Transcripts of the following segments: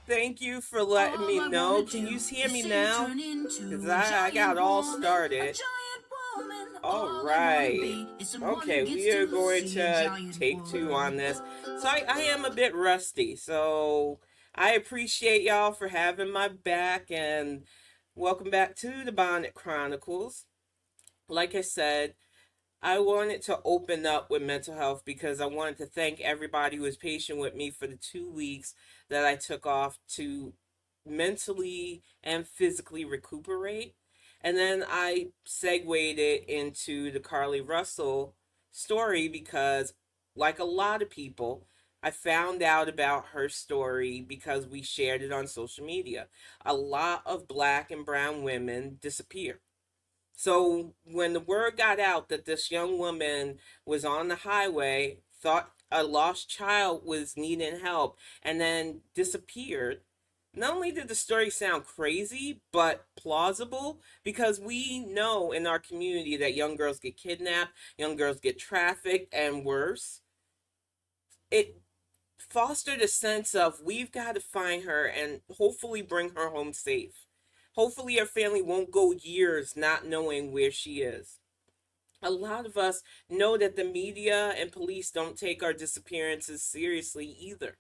Thank you for letting me know. Can you hear me now? Because I got all started. All right. Okay, we are going to take two on this. So I am a bit rusty. So I appreciate y'all for having my back and welcome back to the Bonnet Chronicles. Like I said, I wanted to open up with mental health because I wanted to thank everybody who was patient with me for the 2 weeks that I took off to mentally and physically recuperate. And then I segued it into the Carly Russell story because, like a lot of people, I found out about her story because we shared it on social media. A lot of black and brown women disappear. So when the word got out that this young woman was on the highway, thought a lost child was needing help, and then disappeared, not only did the story sound crazy, but plausible because we know in our community that young girls get kidnapped, young girls get trafficked, and worse. It fostered a sense of we've got to find her and hopefully bring her home safe. Hopefully, her family won't go years not knowing where she is. A lot of us know that the media and police don't take our disappearances seriously either.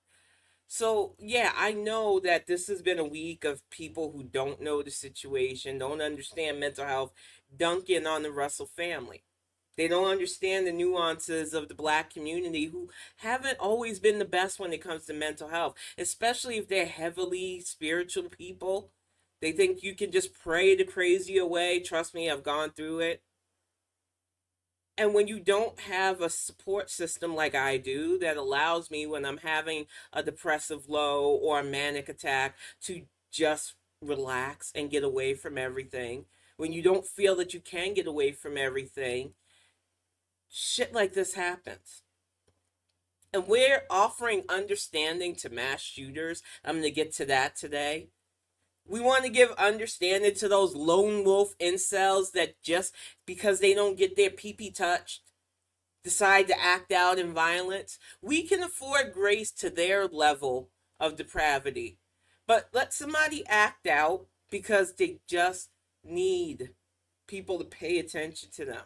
So, yeah, I know that this has been a week of people who don't know the situation, don't understand mental health, dunking on the Russell family. They don't understand the nuances of the black community who haven't always been the best when it comes to mental health, especially if they're heavily spiritual people. They think you can just pray the crazy away. Trust me, I've gone through it. And when you don't have a support system like I do that allows me when I'm having a depressive low or a manic attack to just relax and get away from everything, when you don't feel that you can get away from everything, shit like this happens. And we're offering understanding to mass shooters. I'm going to get to that today. We want to give understanding to those lone wolf incels that just because they don't get their pee touched decide to act out in violence. We can afford grace to their level of depravity. But let somebody act out because they just need people to pay attention to them,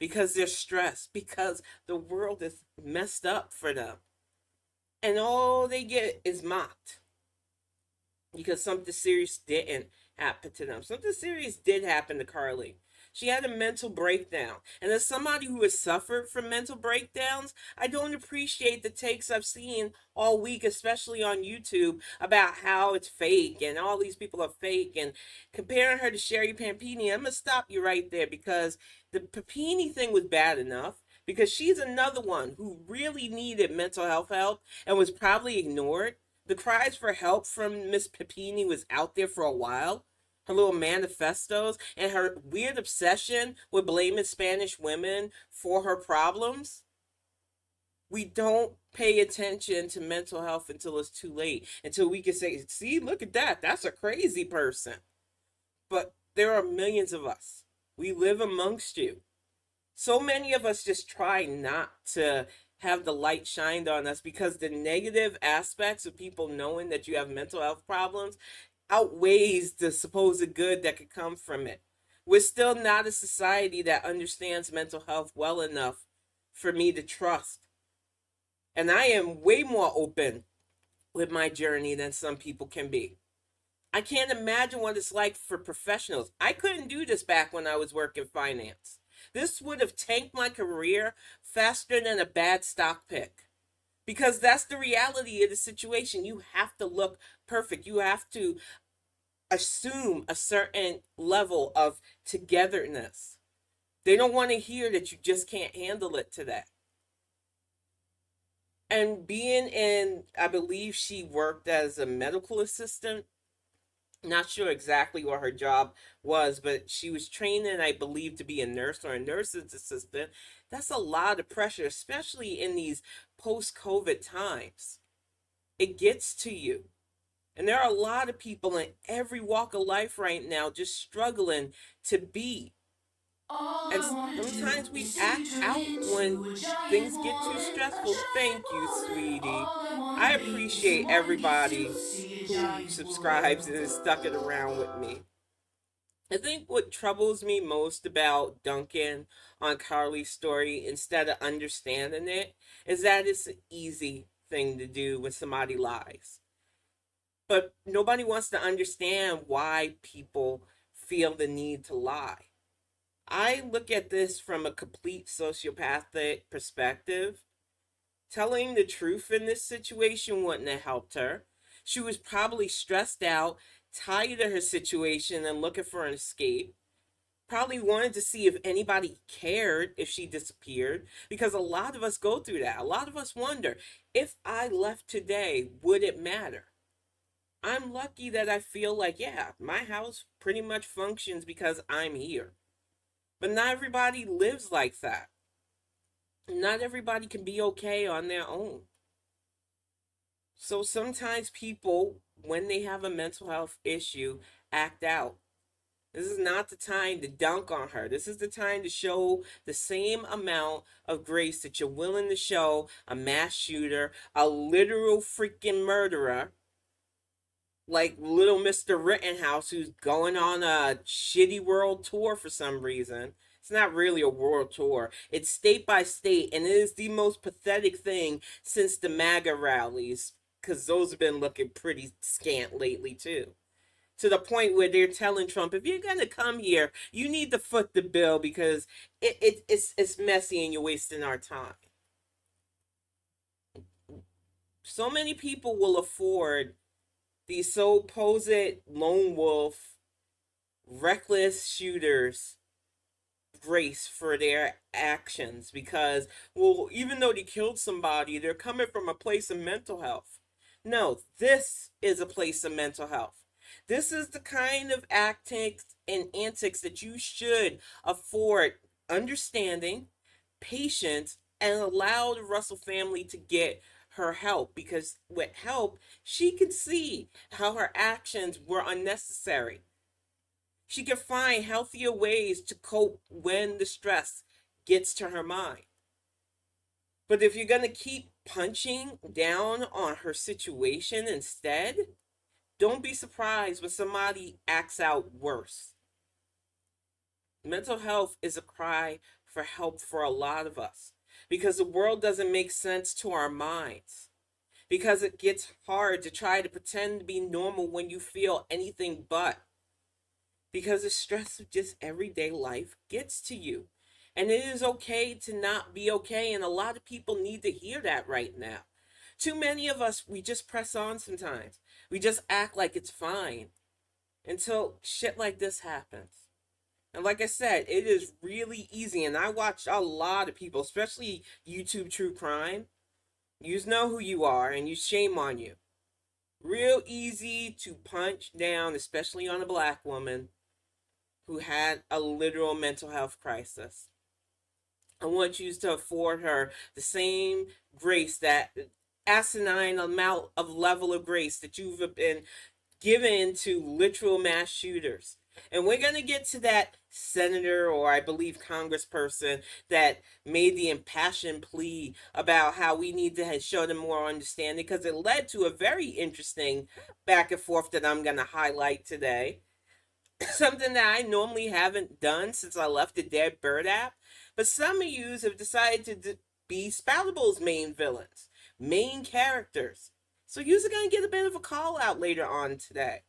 because they're stressed, because the world is messed up for them. And all they get is mocked because something serious didn't happen to them. Something serious did happen to Carly. She had a mental breakdown. And as somebody who has suffered from mental breakdowns, I don't appreciate the takes I've seen all week, especially on YouTube, about how it's fake and all these people are fake and comparing her to Sherry Pampini. I'm going to stop you right there because the Papini thing was bad enough because she's another one who really needed mental health help and was probably ignored. The cries for help from Miss Papini was out there for a while. Her little manifestos and her weird obsession with blaming Spanish women for her problems. We don't pay attention to mental health until it's too late, until we can say, see, look at that. That's a crazy person. But there are millions of us. We live amongst you. So many of us just try not to have the light shined on us because the negative aspects of people knowing that you have mental health problems outweighs the supposed good that could come from it. We're still not a society that understands mental health well enough for me to trust. And I am way more open with my journey than some people can be. I can't imagine what it's like for professionals. I couldn't do this back when I was working finance. This would have tanked my career faster than a bad stock pick. Because that's the reality of the situation. You have to look perfect. You have to assume a certain level of togetherness. They don't want to hear that you just can't handle it today. And being in, I believe she worked as a medical assistant. Not sure exactly what her job was, but she was training, I believe, to be a nurse or a nurse's assistant. That's a lot of pressure, especially in these post COVID times. It gets to you. And there are a lot of people in every walk of life right now just struggling to be. And sometimes we act out when things get too stressful. Thank you, sweetie. I appreciate everybody who subscribes and has stuck it around with me. I think what troubles me most about Duncan on Carly's story, instead of understanding it, is that it's an easy thing to do when somebody lies. But nobody wants to understand why people feel the need to lie. I look at this from a complete sociopathic perspective. Telling the truth in this situation wouldn't have helped her. She was probably stressed out, tired of her situation, and looking for an escape. Probably wanted to see if anybody cared if she disappeared, because a lot of us go through that. A lot of us wonder, if I left today, would it matter? I'm lucky that I feel like, yeah, my house pretty much functions because I'm here. But not everybody lives like that. Not everybody can be okay on their own. So sometimes people, when they have a mental health issue, act out. This is not the time to dunk on her. This is the time to show the same amount of grace that you're willing to show a mass shooter, a literal freaking murderer, like little Mr. Rittenhouse, who's going on a shitty world tour for some reason. It's not really a world tour. It's state by state, and it is the most pathetic thing since the MAGA rallies, because those have been looking pretty scant lately, too. To the point where they're telling Trump, if you're going to come here, you need to foot the bill because it's messy and you're wasting our time. So many people will afford these supposed lone wolf, reckless shooters grace for their actions because, well, even though they killed somebody, they're coming from a place of mental health. No, this is a place of mental health. This is the kind of antics and antics that you should afford understanding, patience, and allow the Russell family to get her help, because with help, she can see how her actions were unnecessary. She can find healthier ways to cope when the stress gets to her mind. But if you're going to keep punching down on her situation instead, don't be surprised when somebody acts out worse. Mental health is a cry for help for a lot of us because the world doesn't make sense to our minds. Because it gets hard to try to pretend to be normal when you feel anything but. Because the stress of just everyday life gets to you. And it is okay to not be okay. And a lot of people need to hear that right now. Too many of us, we just press on sometimes. We just act like it's fine until shit like this happens. And like I said, it is really easy. And I watch a lot of people, especially YouTube true crime. You know who you are, and you shame on you. Real easy to punch down, especially on a black woman who had a literal mental health crisis. I want you to afford her the same grace, that asinine amount of level of grace that you've been given to literal mass shooters. And we're going to get to that senator, or I believe congressperson, that made the impassioned plea about how we need to show them more understanding, because it led to a very interesting back and forth that I'm going to highlight today. Something that I normally haven't done since I left the Dead Bird app. But some of you have decided to be Spoutable's main villains, main characters. So you're going to get a bit of a call out later on today.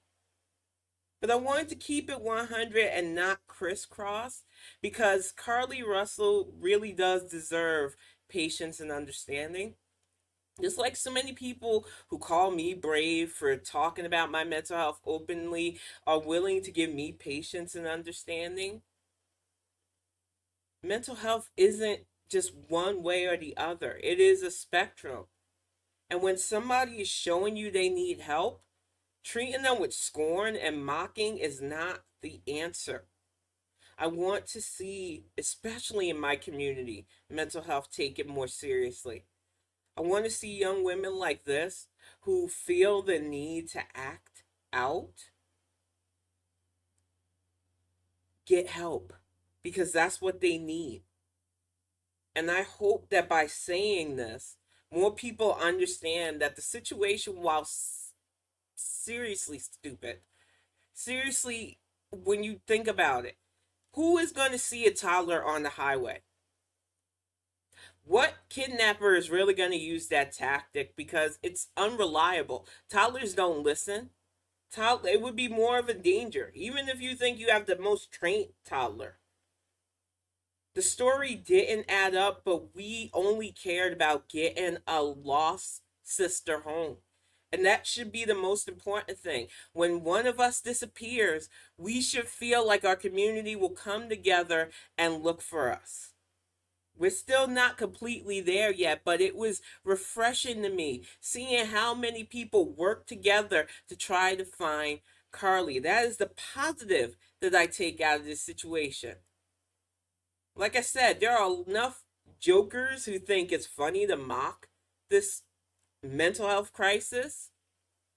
But I wanted to keep it 100 and not crisscross, because Carly Russell really does deserve patience and understanding. Just like so many people who call me brave for talking about my mental health openly are willing to give me patience and understanding. Mental health isn't just one way or the other. It is a spectrum. And when somebody is showing you they need help, treating them with scorn and mocking is not the answer. I want to see, especially in my community, mental health take it more seriously. I want to see young women like this who feel the need to act out get help. because that's what they need. And I hope that by saying this, more people understand that the situation, while seriously stupid, seriously, when you think about it, who is going to see a toddler on the highway? What kidnapper is really going to use that tactic? Because it's unreliable. Toddlers don't listen. It would be more of a danger, even if you think you have the most trained toddler. The story didn't add up, but we only cared about getting a lost sister home. And that should be the most important thing. When one of us disappears, we should feel like our community will come together and look for us. We're still not completely there yet, but it was refreshing to me seeing how many people work together to try to find Carly. That is the positive that I take out of this situation. Like I said, there are enough jokers who think it's funny to mock this mental health crisis.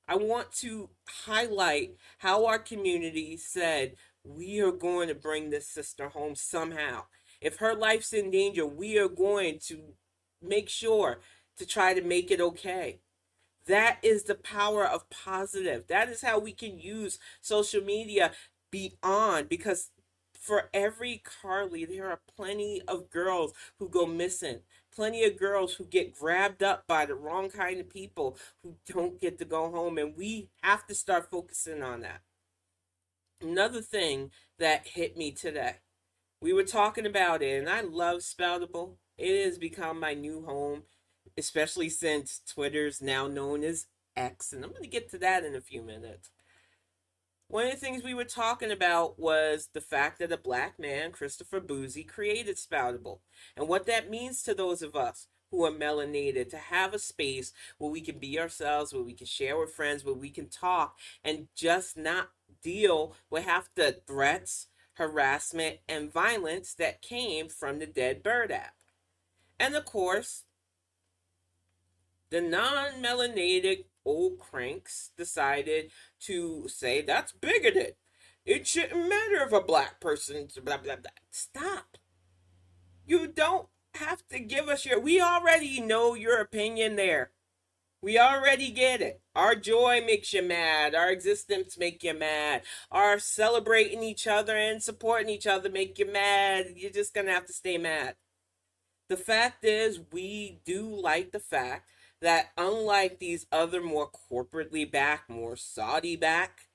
I want to highlight how our community said, we are going to bring this sister home somehow. If her life's in danger, we are going to make sure to try to make it okay. That is the power of positive. That is how we can use social media beyond, because for every Carly, there are plenty of girls who go missing, plenty of girls who get grabbed up by the wrong kind of people who don't get to go home, and we have to start focusing on that. Another thing that hit me today, we were talking about it, and I love Spoutable. It has become my new home, especially since Twitter's now known as X, and I'm going to get to that in a few minutes. One of the things we were talking about was the fact that a black man, Christopher Boozy, created Spoutable, and what that means to those of us who are melanated, to have a space where we can be ourselves, where we can share with friends, where we can talk and just not deal with half the threats, harassment, and violence that came from the Dead Bird app. And of course, the non-melanated old cranks decided to say that's bigoted. It shouldn't matter if a black person's blah blah blah. Stop. You don't have to give us your. We already know your opinion there. We already get it. Our joy makes you mad. Our existence make you mad. Our celebrating each other and supporting each other make you mad. You're just gonna have to stay mad. The fact is, we do like the fact that unlike these other more corporately backed, more Saudi backed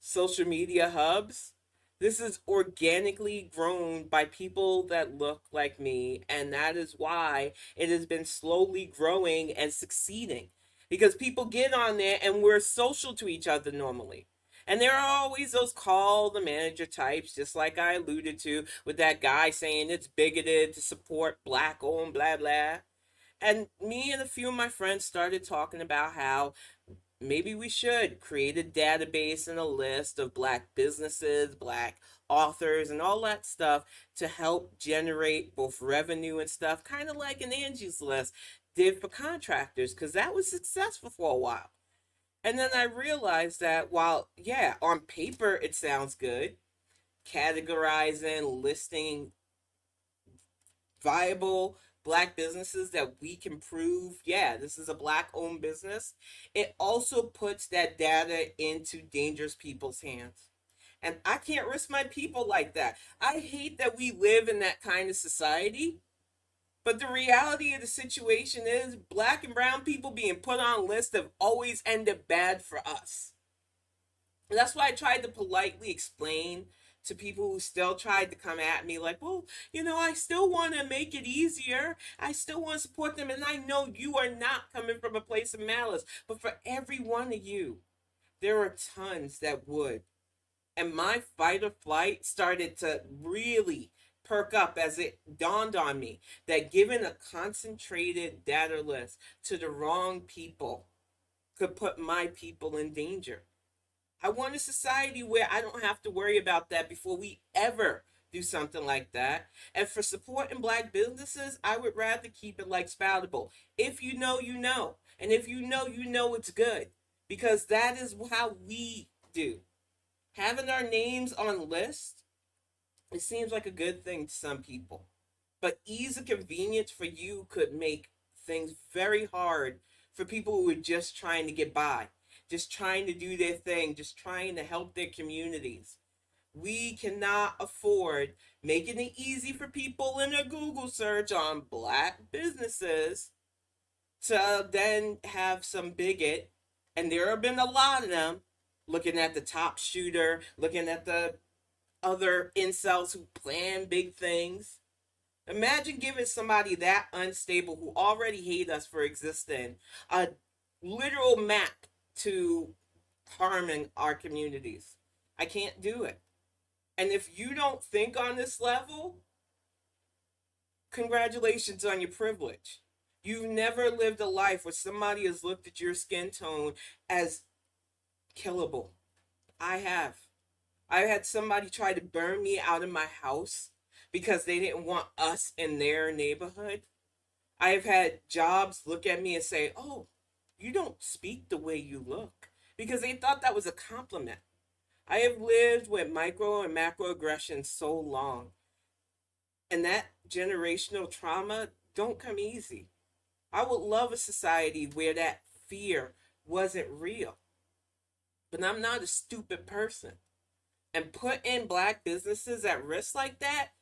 social media hubs, this is organically grown by people that look like me, and that is why it has been slowly growing and succeeding. Because people get on there and we're social to each other normally. And there are always those call the manager types, just like I alluded to with that guy saying it's bigoted to support black owned blah blah. And me and a few of my friends started talking about how maybe we should create a database and a list of black businesses, black authors, and all that stuff to help generate both revenue and stuff, kind of like an Angie's List did for contractors, because that was successful for a while. And then I realized that while, yeah, on paper it sounds good, categorizing, listing viable black businesses that we can prove, yeah, this is a black owned business, it also puts that data into dangerous people's hands. And I can't risk my people like that. I hate that we live in that kind of society. But the reality of the situation is black and brown people being put on lists have always ended bad for us. And that's why I tried to politely explain to people who still tried to come at me like, well, I still want to make it easier. I still want to support them. And I know you are not coming from a place of malice. But for every one of you, there are tons that would. And my fight or flight started to really perk up as it dawned on me that giving a concentrated data list to the wrong people could put my people in danger. I want a society where I don't have to worry about that before we ever do something like that. And for supporting black businesses, I would rather keep it like Spoutable. If you know, you know. And if you know it's good. Because that is how we do. Having our names on lists It seems like a good thing to some people. But ease and convenience for you could make things very hard for people who are just trying to get by, just trying to do their thing, just trying to help their communities. We cannot afford making it easy for people in a Google search on black businesses to then have some bigot, and there have been a lot of them, looking at the top shooter, looking at the other incels who plan big things. Imagine giving somebody that unstable who already hate us for existing a literal map to harming our communities. I can't do it. And if you don't think on this level, congratulations on your privilege. You've never lived a life where somebody has looked at your skin tone as killable. I have. I had somebody try to burn me out of my house because they didn't want us in their neighborhood. I've had jobs look at me and say, "Oh, you don't speak the way you look," because they thought that was a compliment. I have lived with micro and macroaggressions so long, and that generational trauma don't come easy. I would love a society where that fear wasn't real. But I'm not a stupid person. And putting black businesses at risk like that,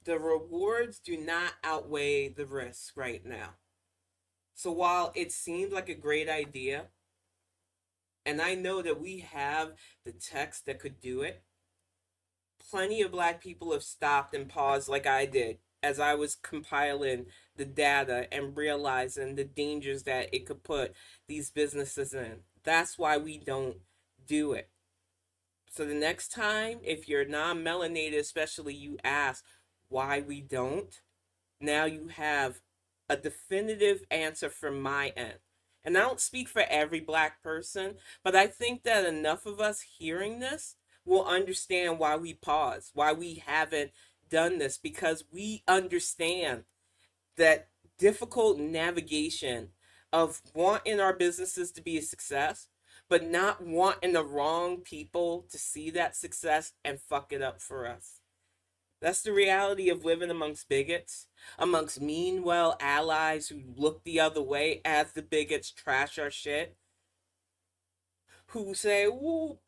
the rewards do not outweigh the risk right now. So while it seems like a great idea, and I know that we have the text that could do it, plenty of black people have stopped and paused like I did as I was compiling the data and realizing the dangers that it could put these businesses in. That's why we don't do it. So the next time, if you're non-melanated, especially, you ask why we don't, now you have a definitive answer from my end. And I don't speak for every black person, but I think that enough of us hearing this will understand why we pause, why we haven't done this, because we understand that difficult navigation of wanting our businesses to be a success, but not wanting the wrong people to see that success and fuck it up for us. That's the reality of living amongst bigots, amongst mean, well allies who look the other way as the bigots trash our shit, who say, "Well,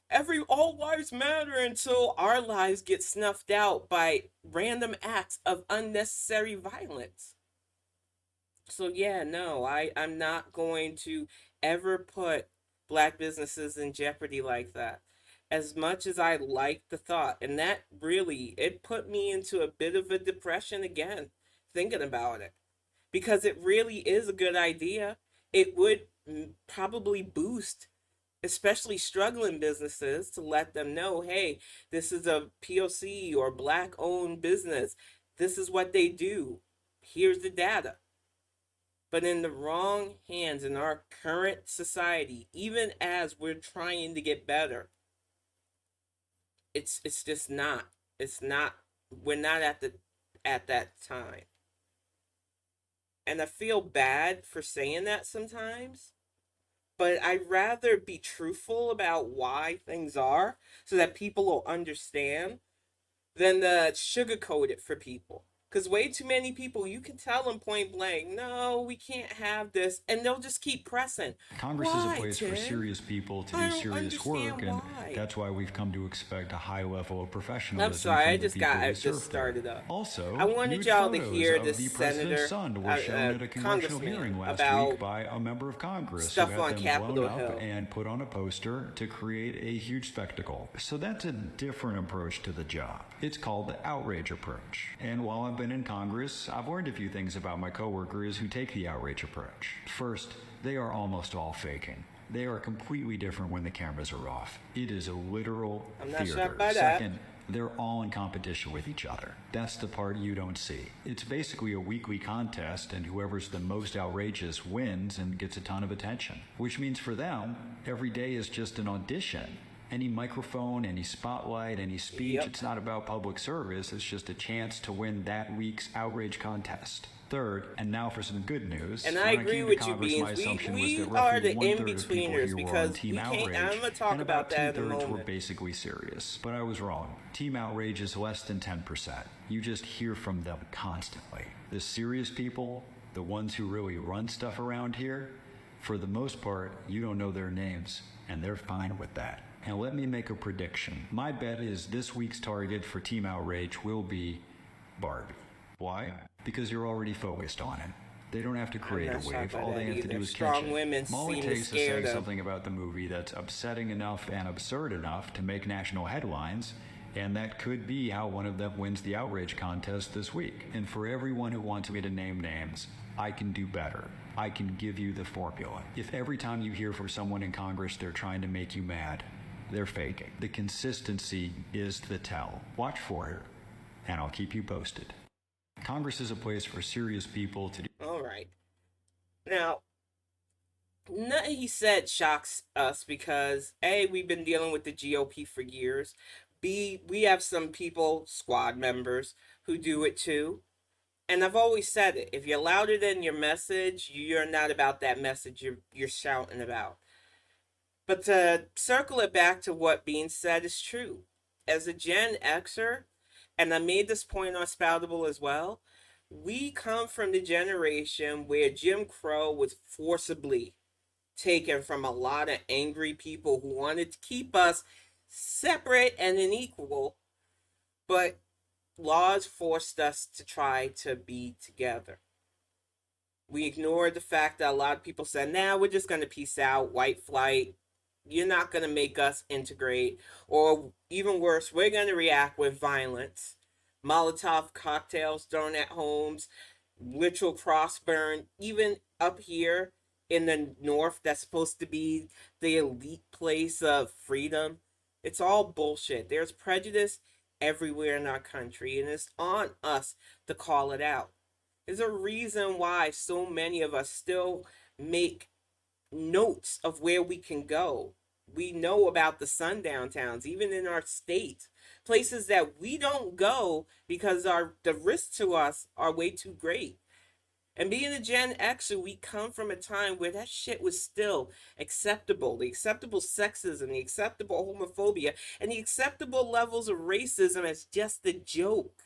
all lives matter," until our lives get snuffed out by random acts of unnecessary violence. So yeah, no, I'm not going to ever put black businesses in jeopardy like that. As much as I like the thought, and that really, it put me into a bit of a depression again, thinking about it. Because it really is a good idea. It would probably boost especially struggling businesses to let them know, hey, this is a POC or black owned business. This is what they do. Here's the data. But in the wrong hands in our current society, even as we're trying to get better, it's just not. It's not. We're not at that time. And I feel bad for saying that sometimes, but I'd rather be truthful about why things are so that people will understand than to sugarcoat it for people. Because way too many people, you can tell them point blank, no, we can't have this, and they'll just keep pressing. Congress is a place for serious people to do serious work, and that's why we've come to expect a high level of professionalism. I'm sorry, I just started up. Also, I wanted y'all to hear this the president's son was shown at a congressional hearing last week by a member of Congress stuff who had on them Capitol blown up Hill and put on a poster to create a huge spectacle. So that's a different approach to the job. It's called the outrage approach. And while I've been in Congress, I've learned a few things about my coworkers who take the outrage approach. First, they are almost all faking. They are completely different when the cameras are off. It is a literal theater. Second, they're all in competition with each other. That's the part you don't see. It's basically a weekly contest, and whoever's the most outrageous wins and gets a ton of attention. Which means for them, every day is just an audition. Any microphone, any spotlight, any speech, It's not about public service. It's just a chance to win that week's outrage contest. third. And now for some good news. And I When agree came to with you, Congress, my Beans. assumption was We that are roughly the one-third of people in-betweeners here were on because Team we can't. Outrage, I'm gonna talk and about about that in a two-thirds were moment. basically serious. But I was wrong. Team Outrage is less than 10%. You just hear from them constantly. The serious people, the ones who really run stuff around here, for the most part, you don't know their names, and they're fine with that. And let me make a prediction. My bet is this week's target for Team Outrage will be Barbie. Why? Because you're already focused on it. They don't have to create a wave. All they have to do is catch Strong it. women All it seem takes is scared saying of. something about the movie that's upsetting enough and absurd enough to make national headlines, and that could be how one of them wins the outrage contest this week. And for everyone who wants me to name names, I can do better. I can give you the formula. If every time you hear from someone in Congress they're trying to make you mad, they're faking. The consistency is the tell. Watch for it, and I'll keep you posted. Congress is a place for serious people to do. All right. Now, nothing he said shocks us because A, we've been dealing with the GOP for years. B, we have some people, squad members, who do it too. And I've always said it. If you're louder than your message, you're not about that message you're shouting about. But to circle it back to what being said is true. As a Gen Xer, and I made this point on Spoutable as well, we come from the generation where Jim Crow was forcibly taken from a lot of angry people who wanted to keep us separate and unequal, but laws forced us to try to be together. We ignored the fact that a lot of people said, nah, we're just going to peace out, white flight. You're not going to make us integrate. Or even worse, we're going to react with violence. Molotov cocktails thrown at homes, literal cross burn, even up here in the north that's supposed to be the elite place of freedom. It's all bullshit. There's prejudice everywhere in our country, and it's on us to call it out. There's a reason why so many of us still make notes of where we can go. We know about the sundown towns, even in our state, places that we don't go because the risks to us are way too great. And being a Gen Xer, we come from a time where that shit was still acceptable. The acceptable sexism, the acceptable homophobia, and the acceptable levels of racism as just a joke.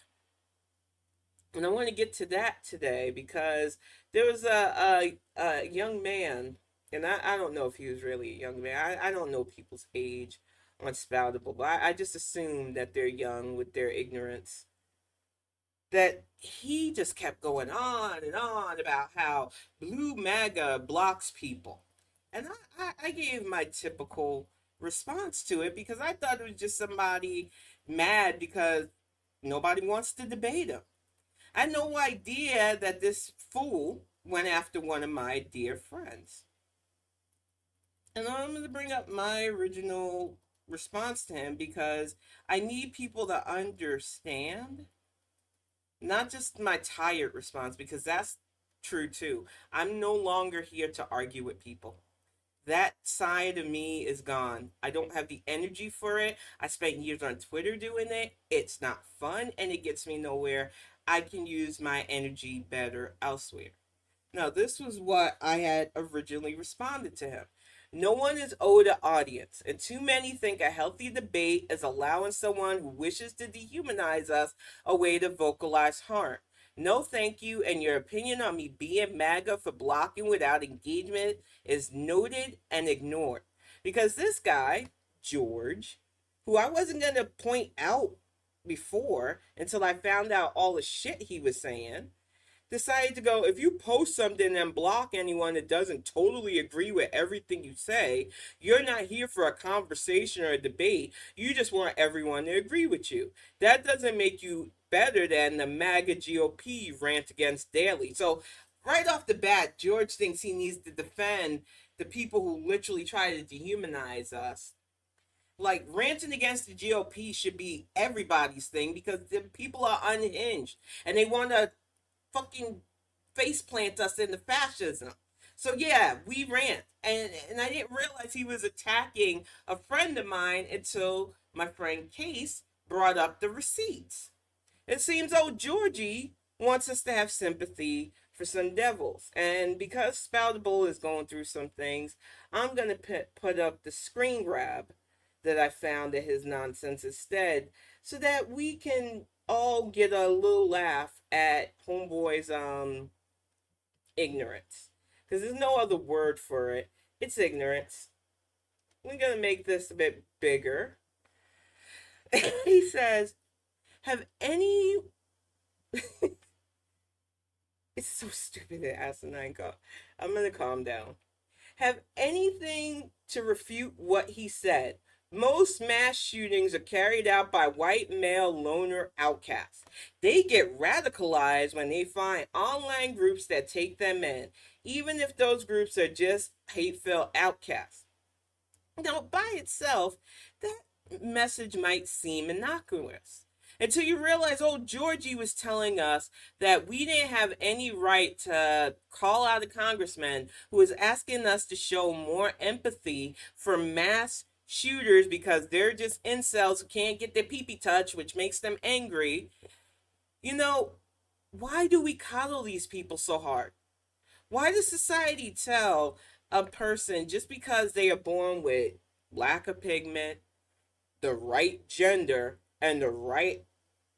And I want to get to that today because there was a young man, and I don't know if he was really a young man. I don't know people's age on Spoutable, but I just assume that they're young with their ignorance. That he just kept going on and on about how Blue MAGA blocks people. And I gave my typical response to it because I thought it was just somebody mad because nobody wants to debate him. I had no idea that this fool went after one of my dear friends. And I'm going to bring up my original response to him because I need people to understand, not just my tired response, because that's true too. I'm no longer here to argue with people. That side of me is gone. I don't have the energy for it. I spent years on Twitter doing it. It's not fun and it gets me nowhere. I can use my energy better elsewhere. Now, this was what I had originally responded to him. No one is owed an audience, and too many think a healthy debate is allowing someone who wishes to dehumanize us a way to vocalize harm. No thank you, and your opinion on me being MAGA for blocking without engagement is noted and ignored. Because this guy, George, who I wasn't going to point out before until I found out all the shit he was saying, decided to go, if you post something and block anyone that doesn't totally agree with everything you say, you're not here for a conversation or a debate. You just want everyone to agree with you. That doesn't make you better than the MAGA GOP rant against daily. So right off the bat, George thinks he needs to defend the people who literally try to dehumanize us. Like, ranting against the GOP should be everybody's thing because the people are unhinged and they want to fucking face plant us into fascism. So yeah, we rant. And I didn't realize he was attacking a friend of mine until my friend Case brought up the receipts. It seems old Georgie wants us to have sympathy for some devils. And because Spoutable is going through some things, I'm going to put up the screen grab that I found of his nonsense instead, so that we can all get a little laugh at Homeboy's ignorance. Because there's no other word for it. It's ignorance. We're going to make this a bit bigger. He says, have any it's so stupid and asinine. I'm gonna calm down. Have anything to refute what he said. Most mass shootings are carried out by white male loner outcasts. They get radicalized when they find online groups that take them in, even if those groups are just hate-filled outcasts. Now, by itself, that message might seem innocuous until you realize old Georgie was telling us that we didn't have any right to call out a congressman who was asking us to show more empathy for mass shooters because they're just incels who can't get their pee-pee touch, which makes them angry. You know, why do we coddle these people so hard? Why does society tell a person just because they are born with lack of pigment, the right gender, and the right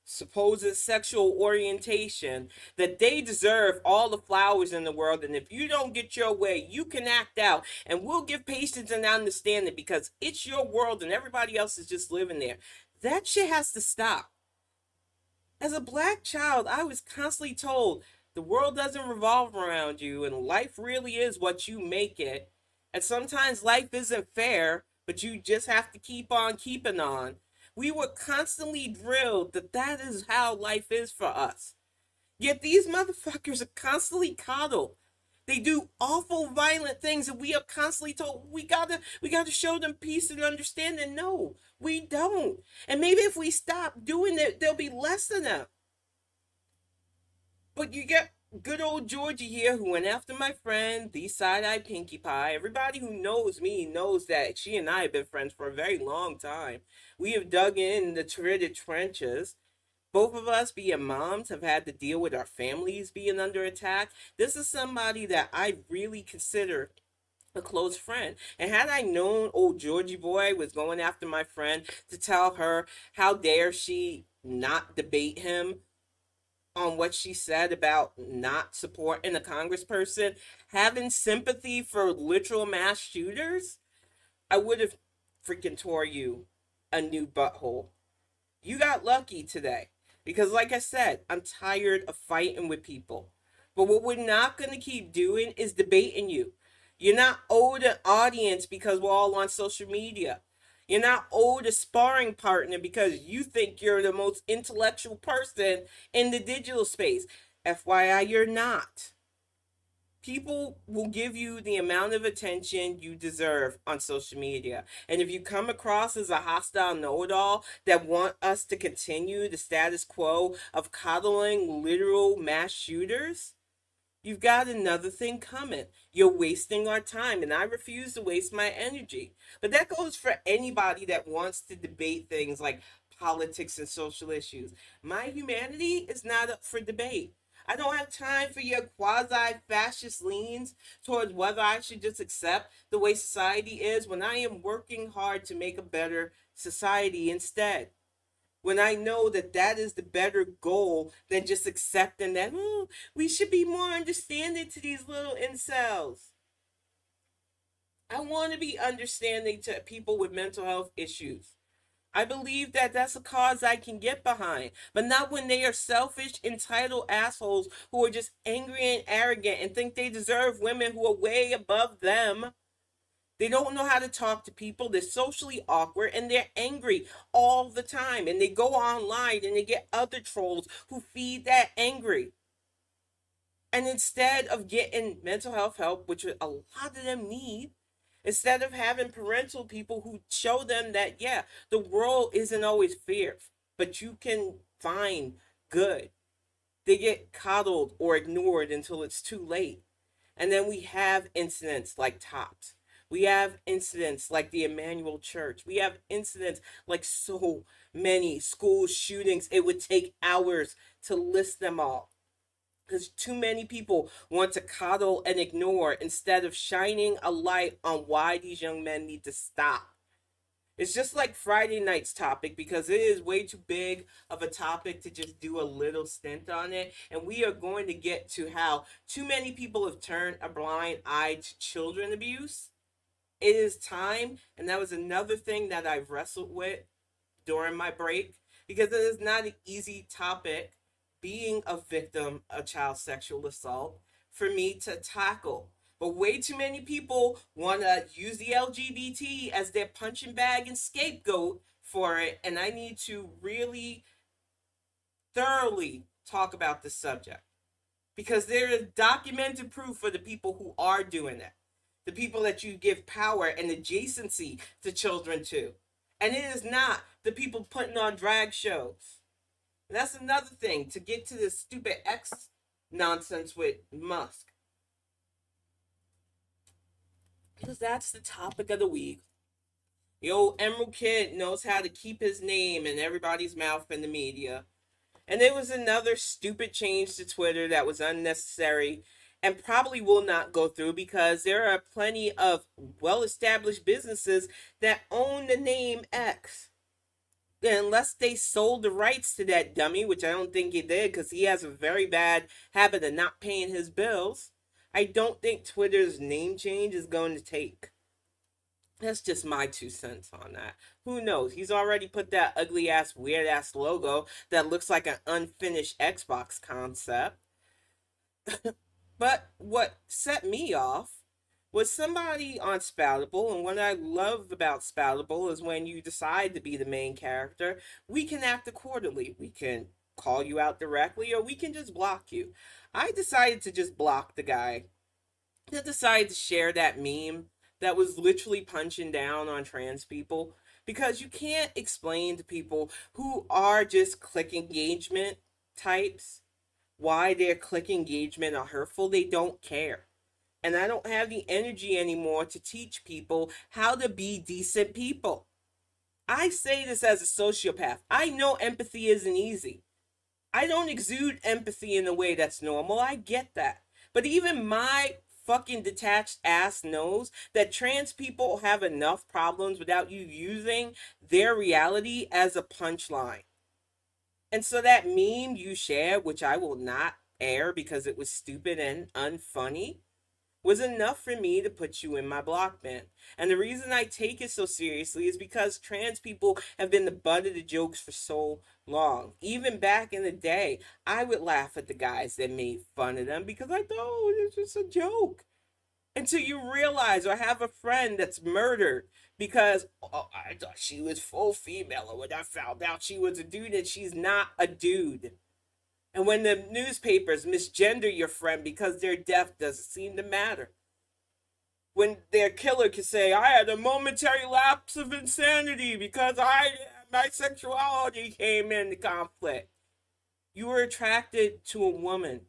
supposed sexual orientation that they deserve all the flowers in the world, and if you don't get your way you can act out and we'll give patience and understanding because it's your world and everybody else is just living there? That shit has to stop. As a black child, I was constantly told the world doesn't revolve around you and life really is what you make it. And sometimes life isn't fair, but you just have to keep on keeping on. We were constantly drilled that that is how life is for us. Yet these motherfuckers are constantly coddled. They do awful, violent things, and we are constantly told we gotta show them peace and understanding. No, we don't. And maybe if we stop doing it, there'll be less of them. But you get good old Georgie here who went after my friend, the side-eye Pinkie Pie. Everybody who knows me knows that she and I have been friends for a very long time. We have dug in the treated trenches. Both of us, being moms, have had to deal with our families being under attack. This is somebody that I really consider a close friend. And had I known old Georgie boy was going after my friend to tell her how dare she not debate him on what she said about not supporting a congressperson, having sympathy for literal mass shooters, I would have freaking tore you a new butthole. You got lucky today. Because, like I said, I'm tired of fighting with people. But what we're not going to keep doing is debating you. You're not owed an audience because we're all on social media. You're not owed a sparring partner because you think you're the most intellectual person in the digital space. FYI, you're not. People will give you the amount of attention you deserve on social media. And if you come across as a hostile know-it-all that want us to continue the status quo of coddling literal mass shooters, you've got another thing coming. You're wasting our time, and I refuse to waste my energy. But that goes for anybody that wants to debate things like politics and social issues. My humanity is not up for debate. I don't have time for your quasi-fascist leans towards whether I should just accept the way society is when I am working hard to make a better society instead. When I know that that is the better goal than just accepting that we should be more understanding to these little incels. I want to be understanding to people with mental health issues. I believe that that's a cause I can get behind, but not when they are selfish, entitled assholes who are just angry and arrogant and think they deserve women who are way above them. They don't know how to talk to people. They're socially awkward and they're angry all the time. And they go online and they get other trolls who feed that angry. And instead of getting mental health help, which a lot of them need, instead of having parental people who show them that, yeah, the world isn't always fair, but you can find good, they get coddled or ignored until it's too late. And then we have incidents like Tops. We have incidents like the Emmanuel Church. We have incidents like so many school shootings. It would take hours to list them all. Because too many people want to coddle and ignore instead of shining a light on why these young men need to stop. It's just like Friday night's topic because it is way too big of a topic to just do a little stint on it. And we are going to get to how too many people have turned a blind eye to children abuse. It is time, and that was another thing that I've wrestled with during my break because it is not an easy topic being a victim of child sexual assault for me to tackle. But way too many people want to use the LGBT as their punching bag and scapegoat for it, and I need to really thoroughly talk about this subject because there is documented proof for the people who are doing it, the people that you give power and adjacency to children to. And it is not the people putting on drag shows. And that's another thing to get to this stupid X nonsense with Musk. Because that's the topic of the week. The old Emerald Kid knows how to keep his name in everybody's mouth in the media. And there was another stupid change to Twitter that was unnecessary and probably will not go through because there are plenty of well-established businesses that own the name X. Unless they sold the rights to that dummy, which I don't think he did because he has a very bad habit of not paying his bills, I don't think Twitter's name change is going to take. That's just my 2 cents on that. Who knows? He's already put that ugly ass, weird ass logo that looks like an unfinished Xbox concept. But what set me off was somebody on Spoutable, and what I love about Spoutable is when you decide to be the main character, we can act accordingly. We can call you out directly, or we can just block you. I decided to just block the guy. I decided to share that meme that was literally punching down on trans people because you can't explain to people who are just click engagement types why their click engagement are hurtful. They don't care. And I don't have the energy anymore to teach people how to be decent people. I say this as a sociopath. I know empathy isn't easy. I don't exude empathy in a way that's normal. I get that. But even my fucking detached ass knows that trans people have enough problems without you using their reality as a punchline. And so that meme you shared, which I will not air because it was stupid and unfunny, was enough for me to put you in my block bin. And the reason I take it so seriously is because trans people have been the butt of the jokes for so long. Even back in the day, I would laugh at the guys that made fun of them because I thought oh, it was just a joke. Until you realize or have a friend that's murdered because oh, I thought she was full female, or when I found out she was a dude and she's not a dude. And when the newspapers misgender your friend because their death doesn't seem to matter. When their killer can say, I had a momentary lapse of insanity because my sexuality came into conflict. You were attracted to a woman.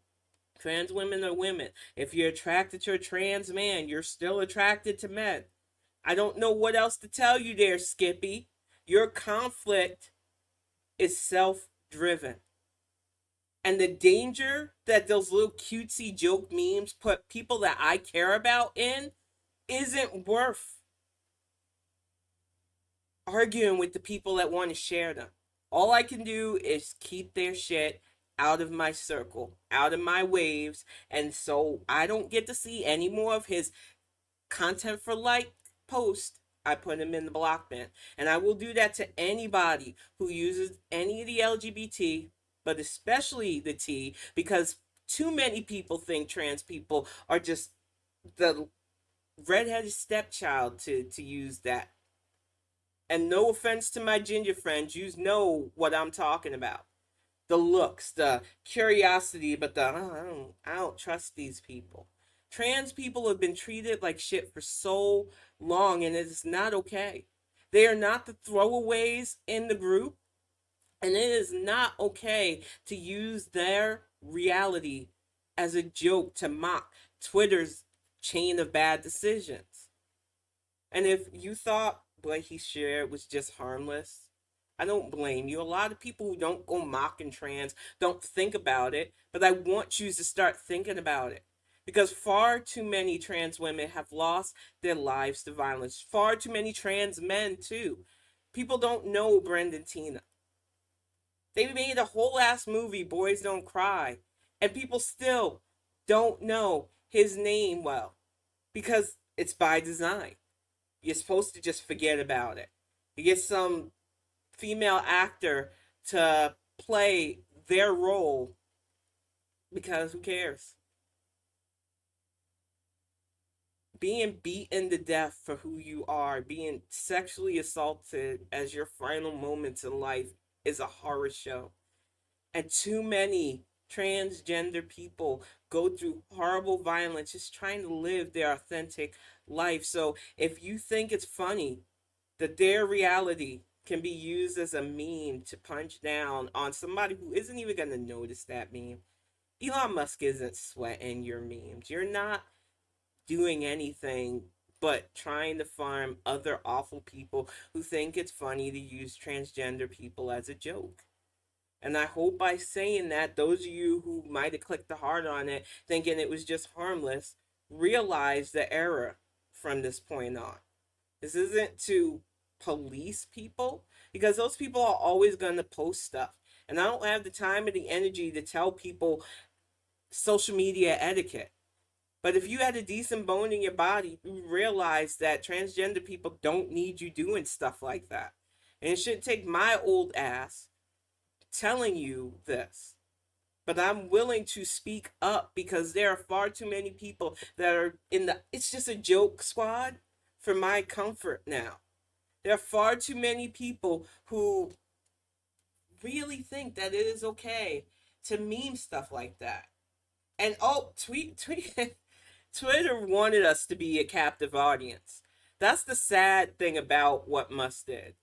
Trans women are women. If you're attracted to a trans man, you're still attracted to men. I don't know what else to tell you there, Skippy. Your conflict is self-driven. And the danger that those little cutesy joke memes put people that I care about in isn't worth arguing with the people that want to share them. All I can do is keep their shit out of my circle, out of my waves, and so I don't get to see any more of his content for like post. I put him in the block bin. And I will do that to anybody who uses any of the LGBT, but especially the T, because too many people think trans people are just the redheaded stepchild to use that. And no offense to my ginger friends, you know what I'm talking about. The looks, the curiosity, but I don't trust these people. Trans people have been treated like shit for so long, and it is not okay. They are not the throwaways in the group, and it is not okay to use their reality as a joke to mock Twitter's chain of bad decisions. And if you thought what he shared was just harmless, I don't blame you. A lot of people who don't go mocking trans don't think about it, but I want you to start thinking about it. Because far too many trans women have lost their lives to violence. Far too many trans men, too. People don't know Brendan Tina. They made a whole ass movie, Boys Don't Cry, and people still don't know his name well because it's by design. You're supposed to just forget about it. You get some female actor to play their role because who cares? Being beaten to death for who you are, being sexually assaulted as your final moments in life is a horror show. And too many transgender people go through horrible violence just trying to live their authentic life. So if you think it's funny that their reality can be used as a meme to punch down on somebody who isn't even going to notice that meme, Elon Musk isn't sweating your memes. You're not doing anything but trying to farm other awful people who think it's funny to use transgender people as a joke. And I hope by saying that, those of you who might have clicked the heart on it thinking it was just harmless, realize the error from this point on. This isn't to police people, because those people are always going to post stuff. And I don't have the time or the energy to tell people social media etiquette. But if you had a decent bone in your body, you realize that transgender people don't need you doing stuff like that. And it shouldn't take my old ass telling you this. But I'm willing to speak up because there are far too many people that are in the it's just a joke squad for my comfort now. There are far too many people who really think that it is okay to meme stuff like that. And Twitter wanted us to be a captive audience. That's the sad thing about what Musk did.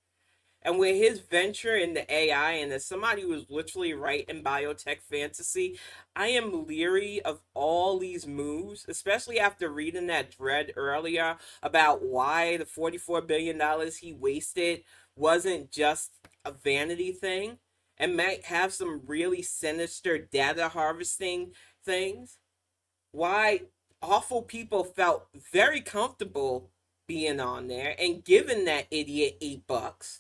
And with his venture into AI, and as somebody who was literally writing biotech fantasy, I am leery of all these moves, especially after reading that thread earlier about why the $44 billion he wasted wasn't just a vanity thing and might have some really sinister data harvesting things. Why awful people felt very comfortable being on there and giving that idiot $8,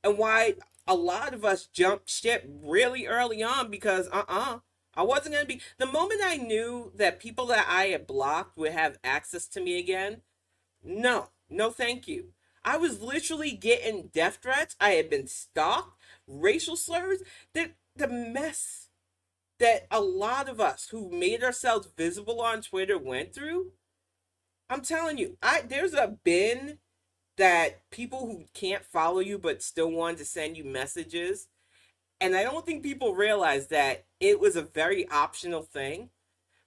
and why a lot of us jumped ship really early on because I wasn't going to be. The moment I knew that people that I had blocked would have access to me again, no, no, thank you. I was literally getting death threats. I had been stalked, racial slurs. The mess that a lot of us who made ourselves visible on Twitter went through. I'm telling you, there's a bin that people who can't follow you but still want to send you messages. And I don't think people realize that it was a very optional thing.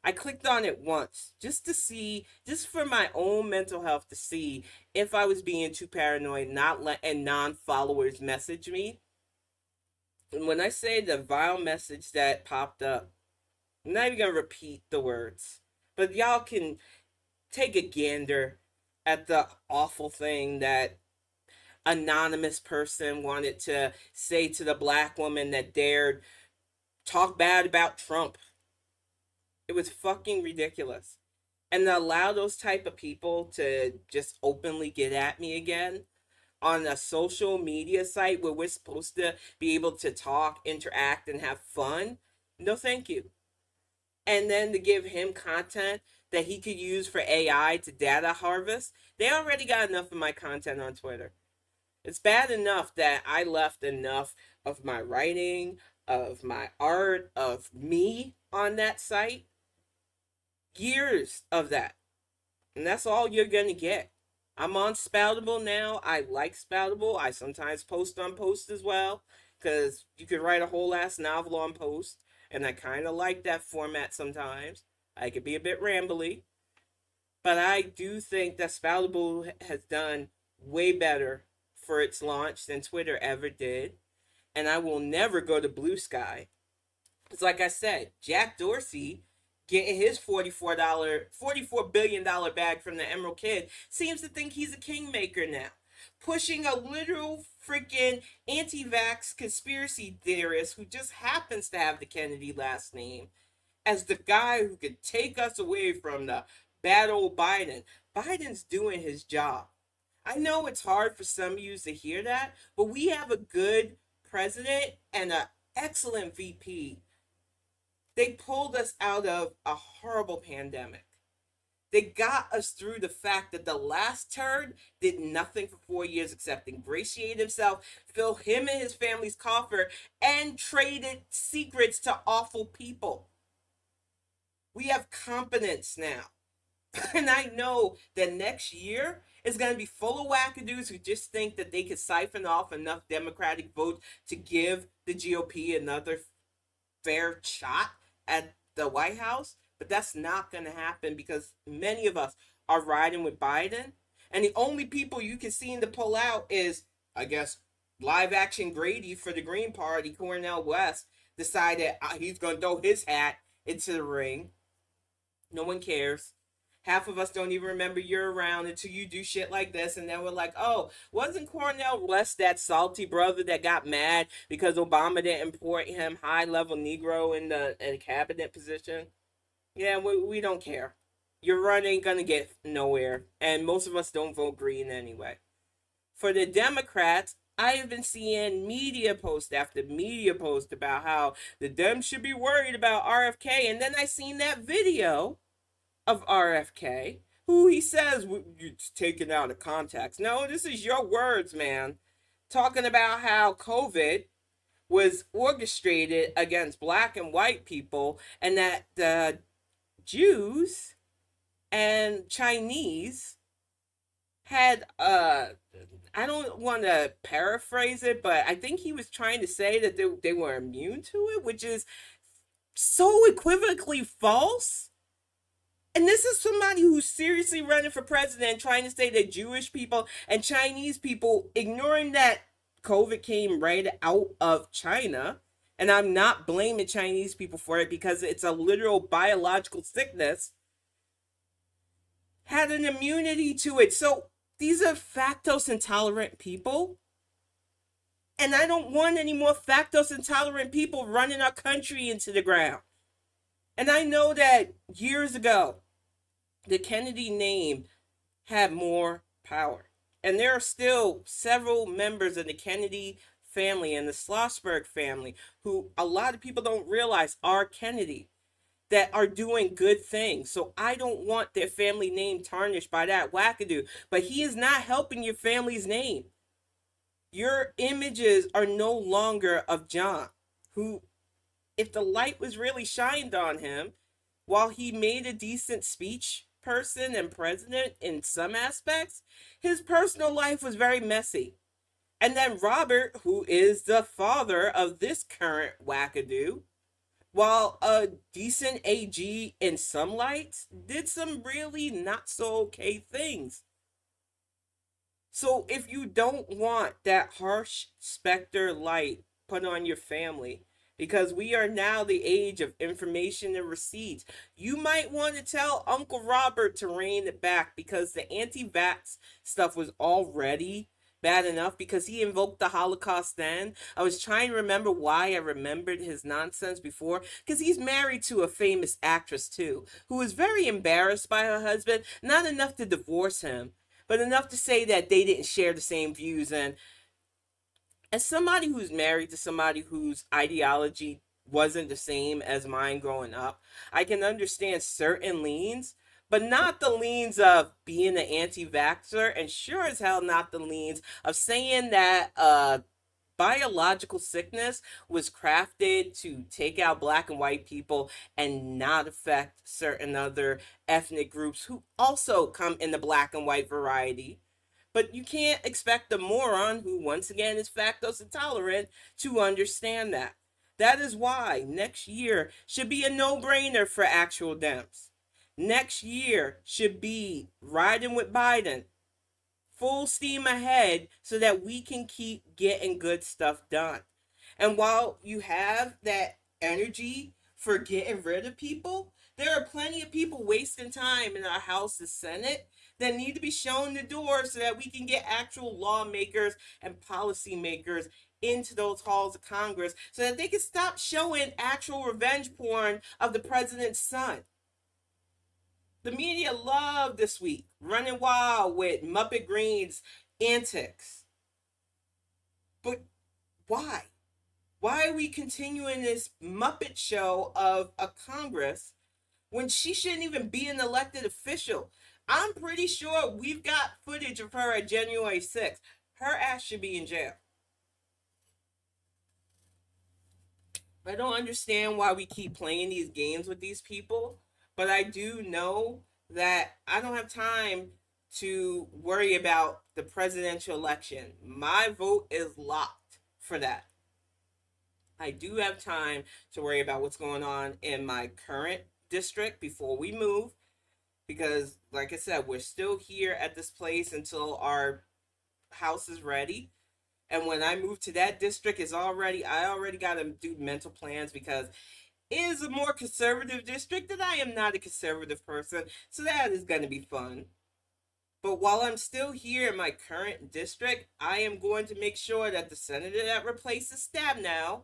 I clicked on it once just to see, just for my own mental health, to see if I was being too paranoid, not letting non-followers message me. And when I say the vile message that popped up, I'm not even gonna repeat the words, but y'all can take a gander at the awful thing that anonymous person wanted to say to the black woman that dared talk bad about Trump. It was fucking ridiculous. And to allow those type of people to just openly get at me again on a social media site where we're supposed to be able to talk, interact, and have fun, no thank you. And then to give him content that he could use for AI to data harvest, they already got enough of my content on Twitter. It's bad enough that I left enough of my writing, of my art, of me on that site. Years of that. And that's all you're going to get. I'm on Spoutable now. I like Spoutable. I sometimes post on Post as well, because you could write a whole ass novel on Post. And I kind of like that format sometimes. I could be a bit rambly. But I do think that Spoutable has done way better for its launch than Twitter ever did. And I will never go to Blue Sky. It's like I said, Jack Dorsey getting his $44 billion bag from the Emerald Kid seems to think he's a kingmaker now. pushing a literal freaking anti-vax conspiracy theorist who just happens to have the Kennedy last name as the guy who could take us away from the bad old Biden. Biden's doing his job. I know it's hard for some of you to hear that, but we have a good president and an excellent VP. They pulled us out of a horrible pandemic. They got us through the fact that the last turd did nothing for 4 years except ingratiate himself, fill him and his family's coffer, and traded secrets to awful people. We have competence now. And I know that next year is going to be full of wackadoos who just think that they could siphon off enough Democratic votes to give the GOP another fair shot at the White House. But that's not going to happen because many of us are riding with Biden. And the only people you can see in the pull out is, I guess, live action Grady for the Green Party, Cornel West, decided he's going to throw his hat into the ring. No one cares. Half of us don't even remember you're around until you do shit like this. And then we're like, oh, wasn't Cornel West that salty brother that got mad because Obama didn't import him high-level Negro in the cabinet position? Yeah, we don't care. Your run ain't gonna get nowhere. And most of us don't vote Green anyway. For the Democrats, I have been seeing media post after media post about how the Dems should be worried about RFK. And then I seen that video of RFK, who he says it's taken out of context. No, this is your words, man. Talking about how COVID was orchestrated against black and white people and that the Jews and Chinese had I don't want to paraphrase it, but I think he was trying to say that they were immune to it, which is so equivocally false. And this is somebody who's seriously running for president, trying to say that Jewish people and Chinese people, ignoring that COVID came right out of China. And I'm not blaming Chinese people for it because it's a literal biological sickness, had an immunity to it. So these are lactose intolerant people. And I don't want any more lactose intolerant people running our country into the ground. And I know that years ago, the Kennedy name had more power. And there are still several members of the Kennedy family and the Schlossberg family who a lot of people don't realize are Kennedy, that are doing good things. So I don't want their family name tarnished by that wackadoo. But he is not helping your family's name. Your images are no longer of John, who, if the light was really shined on him, while he made a decent speech person and president in some aspects, his personal life was very messy. And then Robert, who is the father of this current wackadoo, while a decent AG in some lights, did some really not so okay things. So if you don't want that harsh specter light put on your family, because we are now the age of information and receipts, you might want to tell Uncle Robert to rein it back, because the anti-vax stuff was already bad enough because he invoked the Holocaust then. I was trying to remember why I remembered his nonsense before, because he's married to a famous actress too, who was very embarrassed by her husband, not enough to divorce him, but enough to say that they didn't share the same views. And as somebody who's married to somebody whose ideology wasn't the same as mine growing up, I can understand certain leans, but not the leans of being an anti-vaxxer, and sure as hell not the leans of saying that biological sickness was crafted to take out black and white people and not affect certain other ethnic groups who also come in the black and white variety. But you can't expect a moron who, once again, is lactose intolerant to understand that. That is why next year should be a no-brainer for actual Dems. Next year should be riding with Biden, full steam ahead, so that we can keep getting good stuff done. And while you have that energy for getting rid of people, there are plenty of people wasting time in our House and Senate that need to be shown the door so that we can get actual lawmakers and policymakers into those halls of Congress so that they can stop showing actual revenge porn of the president's son. The media loved this week running wild with Muppet Greene's antics. But why? Why are we continuing this Muppet show of a Congress when she shouldn't even be an elected official? I'm pretty sure we've got footage of her at January 6th. Her ass should be in jail. I don't understand why we keep playing these games with these people, but I do know that I don't have time to worry about the presidential election. My vote is locked for that. I do have time to worry about what's going on in my current district before we move, because like I said, we're still here at this place until our house is ready. And when I move to that district, I already got to do mental plans because it is a more conservative district and I am not a conservative person. So that is going to be fun. But while I'm still here in my current district, I am going to make sure that the senator that replaces Stabnow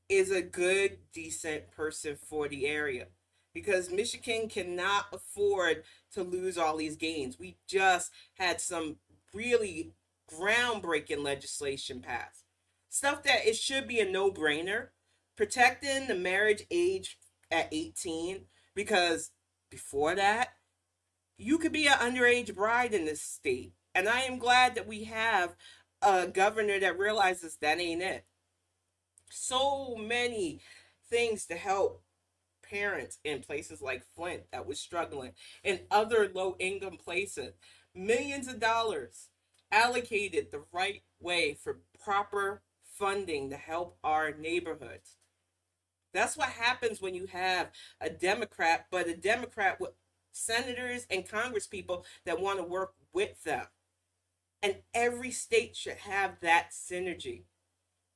is a good, decent person for the area. Because Michigan cannot afford to lose all these gains. We just had some really groundbreaking legislation passed. Stuff that it should be a no-brainer. Protecting the marriage age at 18, because before that, you could be an underage bride in this state. And I am glad that we have a governor that realizes that ain't it. So many things to help parents in places like Flint that was struggling, and other low income places. Millions of dollars allocated the right way for proper funding to help our neighborhoods. That's what happens when you have a Democrat, but a Democrat with senators and congresspeople that want to work with them. And every state should have that synergy.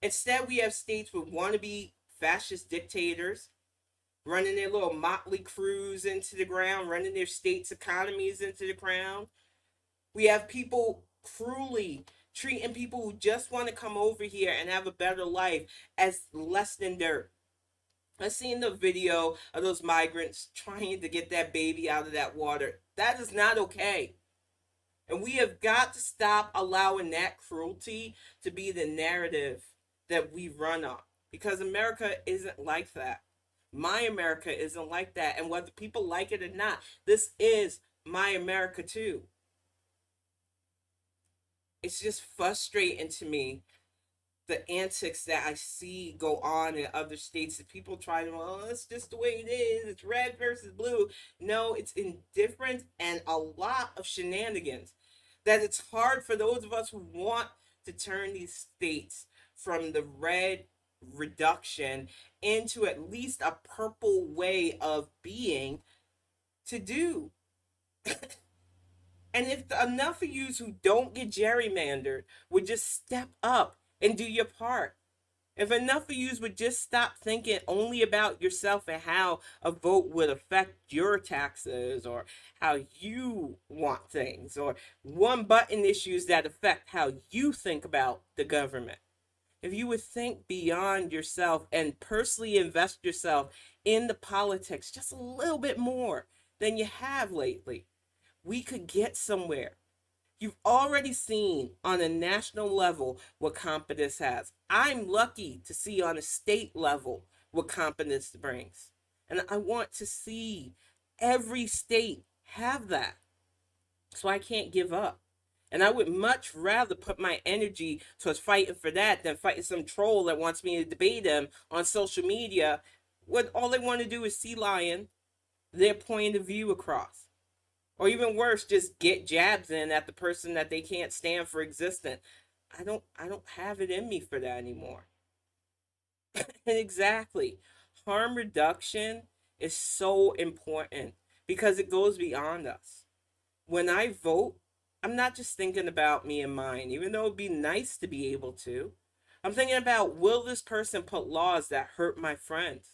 Instead, we have states with wannabe fascist dictators running their little motley crews into the ground, running their states' economies into the ground. We have people cruelly treating people who just want to come over here and have a better life as less than dirt. I've seen the video of those migrants trying to get that baby out of that water. That is not okay. And we have got to stop allowing that cruelty to be the narrative that we run on. Because America isn't like that. My America isn't like that. And whether people like it or not, this is my America too. It's just frustrating to me, the antics that I see go on in other states, that people try to, well, it's just the way it is, it's red versus blue. No, it's indifferent and a lot of shenanigans that it's hard for those of us who want to turn these states from the red reduction into at least a purple way of being to do. And if enough of you who don't get gerrymandered would just step up and do your part, if enough of you would just stop thinking only about yourself and how a vote would affect your taxes or how you want things, or one button issues that affect how you think about the government, if you would think beyond yourself and personally invest yourself in the politics just a little bit more than you have lately, we could get somewhere. You've already seen on a national level what competence has. I'm lucky to see on a state level what competence brings. And I want to see every state have that. So I can't give up. And I would much rather put my energy towards fighting for that than fighting some troll that wants me to debate them on social media. What all they want to do is sea lion their point of view across. Or even worse, just get jabs in at the person that they can't stand for existence. I don't have it in me for that anymore. Exactly. Harm reduction is so important because it goes beyond us. When I vote, I'm not just thinking about me and mine, even though it'd be nice to be able to. I'm thinking about, will this person put laws that hurt my friends?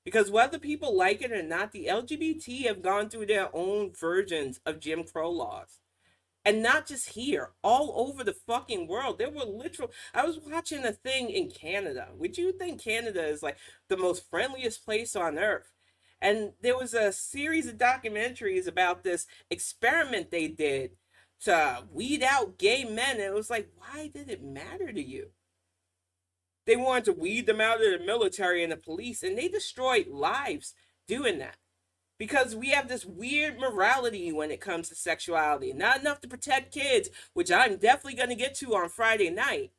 Because whether people like it or not, the LGBT have gone through their own versions of Jim Crow laws. And not just here, all over the fucking world. There were literal. I was watching a thing in Canada. Would you think Canada is like the most friendliest place on earth? And there was a series of documentaries about this experiment they did to weed out gay men. And it was like, why did it matter to you? They wanted to weed them out of the military and the police, and they destroyed lives doing that. Because we have this weird morality when it comes to sexuality. Not enough to protect kids, which I'm definitely going to get to on Friday night,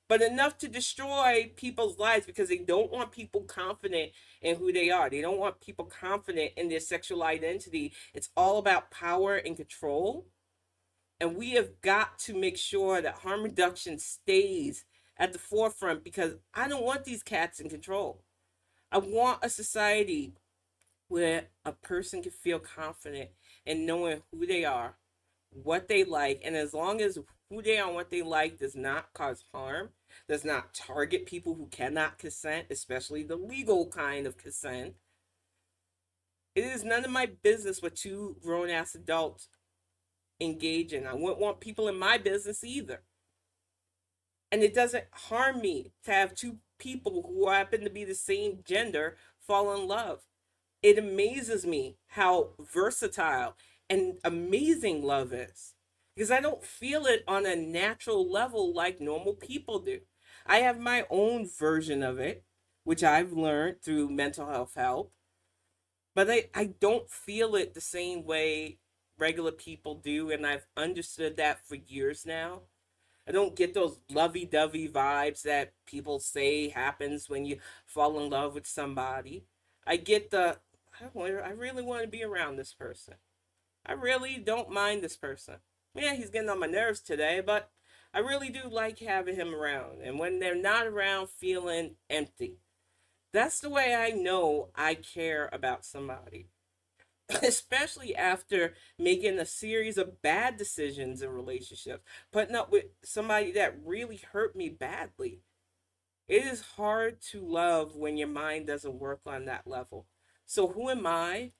but enough to destroy people's lives because they don't want people confident in who they are. They don't want people confident in their sexual identity. It's all about power and control. And we have got to make sure that harm reduction stays at the forefront because I don't want these cats in control. I want a society where a person can feel confident in knowing who they are, what they like, and as long as who they are and what they like does not cause harm, does not target people who cannot consent, especially the legal kind of consent, it is none of my business what two grown ass adults engage in. I wouldn't want people in my business either. And it doesn't harm me to have two people who happen to be the same gender fall in love. It amazes me how versatile and amazing love is because I don't feel it on a natural level like normal people do. I have my own version of it, which I've learned through mental health help, but I don't feel it the same way regular people do, and I've understood that for years now. I don't get those lovey-dovey vibes that people say happens when you fall in love with somebody. I get the I really want to be around this person. I really don't mind this person. Yeah, he's getting on my nerves today, but I really do like having him around. And when they're not around, feeling empty. That's the way I know I care about somebody. Especially after making a series of bad decisions in relationships, putting up with somebody that really hurt me badly. It is hard to love when your mind doesn't work on that level. So, who am I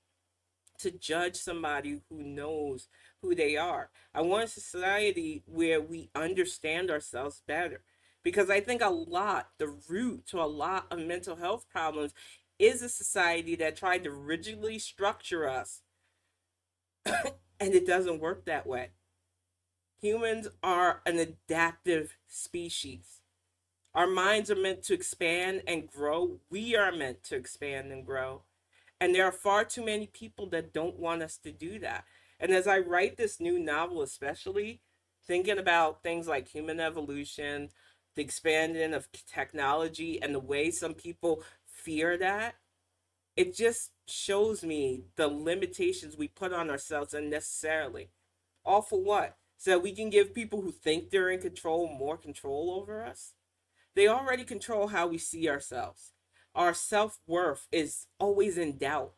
to judge somebody who knows who they are? I want a society where we understand ourselves better. Because I think the root to a lot of mental health problems is a society that tried to rigidly structure us, and it doesn't work that way. Humans are an adaptive species. Our minds are meant to expand and grow. We are meant to expand and grow. And there are far too many people that don't want us to do that. And as I write this new novel, especially thinking about things like human evolution, the expanding of technology, and the way some people fear that, it just shows me the limitations we put on ourselves unnecessarily. All for what? So that we can give people who think they're in control more control over us? They already control how we see ourselves. Our self worth is always in doubt.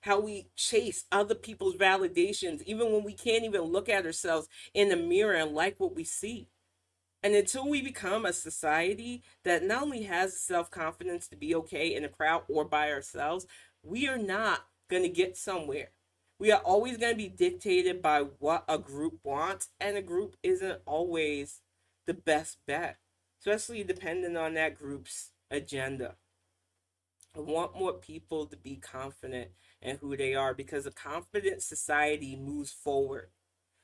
How we chase other people's validations, even when we can't even look at ourselves in the mirror and like what we see. And until we become a society that not only has self confidence to be okay in a crowd or by ourselves, we are not going to get somewhere. We are always going to be dictated by what a group wants, and a group isn't always the best bet, especially depending on that group's agenda. I want more people to be confident in who they are because a confident society moves forward.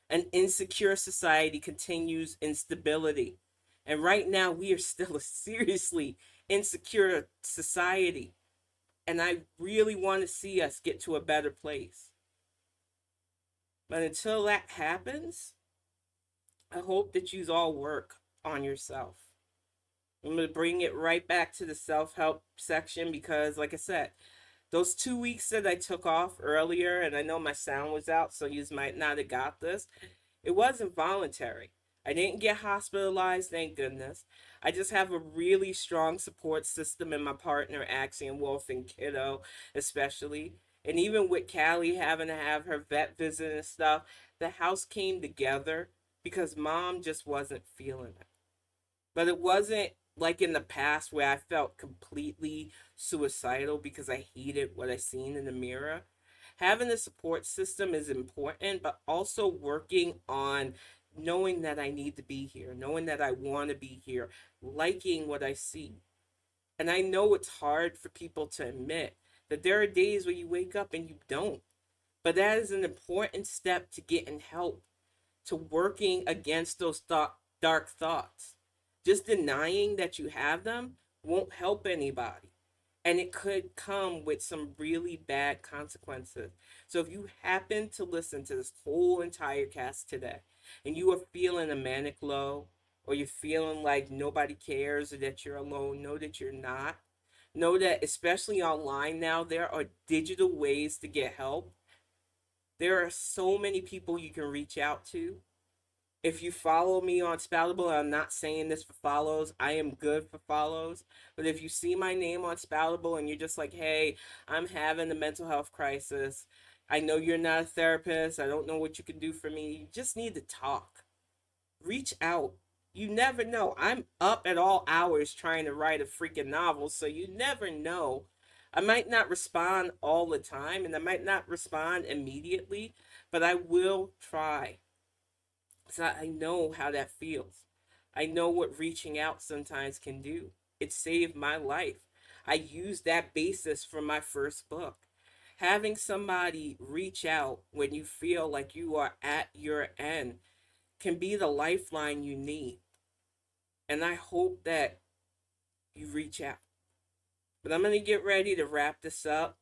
An insecure society continues instability. And right now, we are still a seriously insecure society. And I really want to see us get to a better place. But until that happens, I hope that you all work on yourself. I'm going to bring it right back to the self help section because, like I said, those 2 weeks that I took off earlier, and I know my sound was out, so you might not have got this, it wasn't voluntary. I didn't get hospitalized, thank goodness. I just have a really strong support system in my partner, Axiom Wolf, and Kiddo, especially. And even with Callie having to have her vet visit and stuff, the house came together because mom just wasn't feeling it. But it wasn't like in the past where I felt completely suicidal because I hated what I seen in the mirror. Having a support system is important, but also working on knowing that I need to be here, knowing that I want to be here, liking what I see. And I know it's hard for people to admit that there are days where you wake up and you don't. But that is an important step to getting help, to working against those dark thoughts. Just denying that you have them won't help anybody. And it could come with some really bad consequences. So if you happen to listen to this whole entire cast today and you are feeling a manic low, or you're feeling like nobody cares or that you're alone, know that you're not. Know that, especially online now, there are digital ways to get help. There are so many people you can reach out to. If you follow me on Spoutable, I'm not saying this for follows. I am good for follows. But if you see my name on Spoutable and you're just like, hey, I'm having a mental health crisis. I know you're not a therapist. I don't know what you can do for me. You just need to talk. Reach out. You never know. I'm up at all hours trying to write a freaking novel, so you never know. I might not respond all the time and I might not respond immediately, but I will try. So I know how that feels. I know what reaching out sometimes can do. It saved my life. I used that basis for my first book. Having somebody reach out when you feel like you are at your end can be the lifeline you need. And I hope that you reach out. But I'm going to get ready to wrap this up.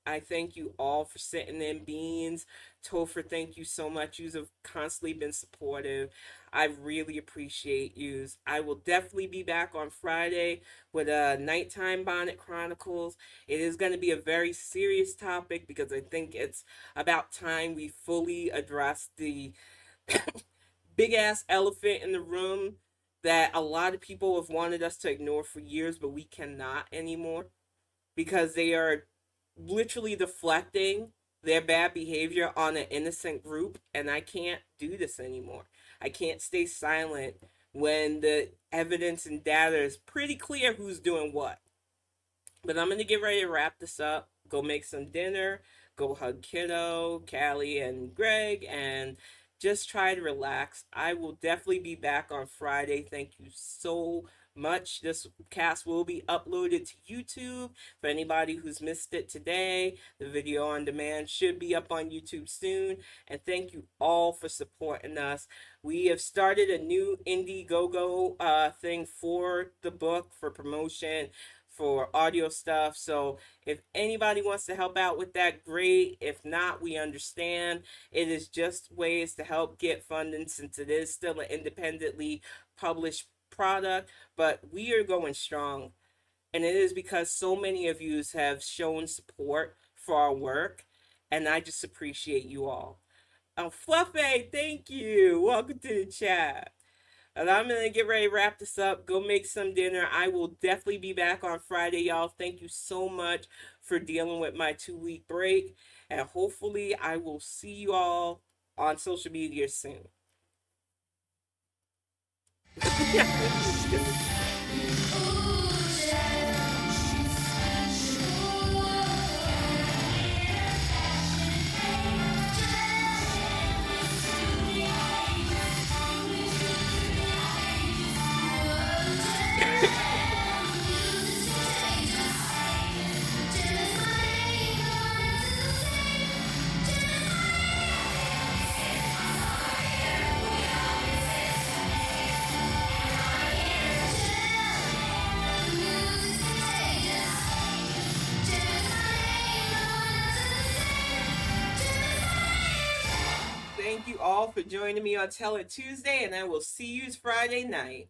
I thank you all for sitting in. Beans, Topher, thank you so much. You have constantly been supportive. I really appreciate you. I will definitely be back on Friday with a nighttime Bonnet Chronicles. It is going to be a very serious topic because I think it's about time we fully address the big ass elephant in the room that a lot of people have wanted us to ignore for years, but we cannot anymore because they are literally deflecting their bad behavior on an innocent group, and I can't do this anymore. I can't stay silent when the evidence and data is pretty clear who's doing what. But I'm going to get ready to wrap this up, go make some dinner, go hug Kiddo, Callie, and Greg, and just try to relax. I will definitely be back on Friday. Thank you so much. This cast will be uploaded to YouTube for anybody who's missed it today. The video on demand should be up on YouTube soon. And thank you all for supporting us. We have started a new Indiegogo thing for the book, for promotion, for audio stuff. So if anybody wants to help out with that, great. If not, we understand. It is just ways to help get funding since it is still an independently published product, but we are going strong. And it is because so many of you have shown support for our work, and I just appreciate you all. Fluffy, thank you. Welcome to the chat. And I'm going to get ready to wrap this up. Go make some dinner. I will definitely be back on Friday, y'all. Thank you so much for dealing with my 2-week break. And hopefully I will see you all on social media soon. Thank you all for joining me on Tell It Tuesday, and I will see you Friday night.